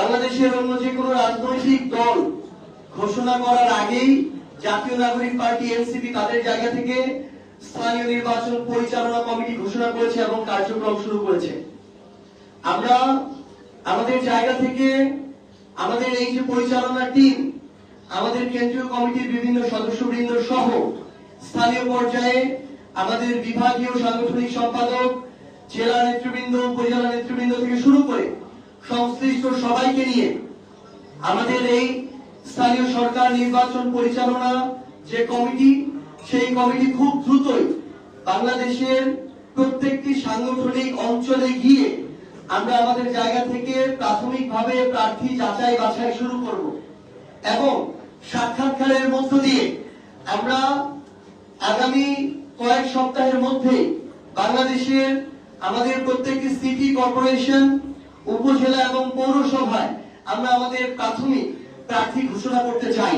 বাংলাদেশের অন্য যে কোনো রাজনৈতিক দল ঘোষণা করার আগেই জাতীয় নাগরিক পার্টি এনসিপি তাদের জায়গা থেকে স্থানীয় নির্বাচন পরিচালনা কমিটি ঘোষণা করেছে এবং কার্যক্রম শুরু করেছে। আমরা আমাদের জায়গা থেকে আমাদের এই যে পরিচালনা টিম, আমাদের কেন্দ্রীয় কমিটির বিভিন্ন সদস্যবৃন্দ সহ স্থানীয় পর্যায়ে আমাদের বিভাগীয় সাংগঠনিক সম্পাদক, জেলা নেতৃবৃন্দ, উপজেলা নেতৃবৃন্দ থেকে শুরু করে সংশ্লিষ্ট সবাইকে নিয়ে আমাদের এই স্থানীয় সরকার নির্বাচন পরিচালনা যে কমিটি, সেই কমিটি খুব দ্রুতই বাংলাদেশের প্রত্যেকটি সাংগঠনিক অঞ্চলে গিয়ে আমরা আমাদের জায়গা থেকে প্রাথমিকভাবে প্রার্থী যাচাই বাছাই শুরু করব এবং সাক্ষাৎকারের মধ্য দিয়ে আমরা আগামী কয়েক সপ্তাহের মধ্যে বাংলাদেশের আমাদের প্রত্যেকটি সিটি কর্পোরেশন, উপজেলা এবং পৌরসভায় আমরা আমাদের প্রাথমিক প্রার্থী ঘোষণা করতে চাই।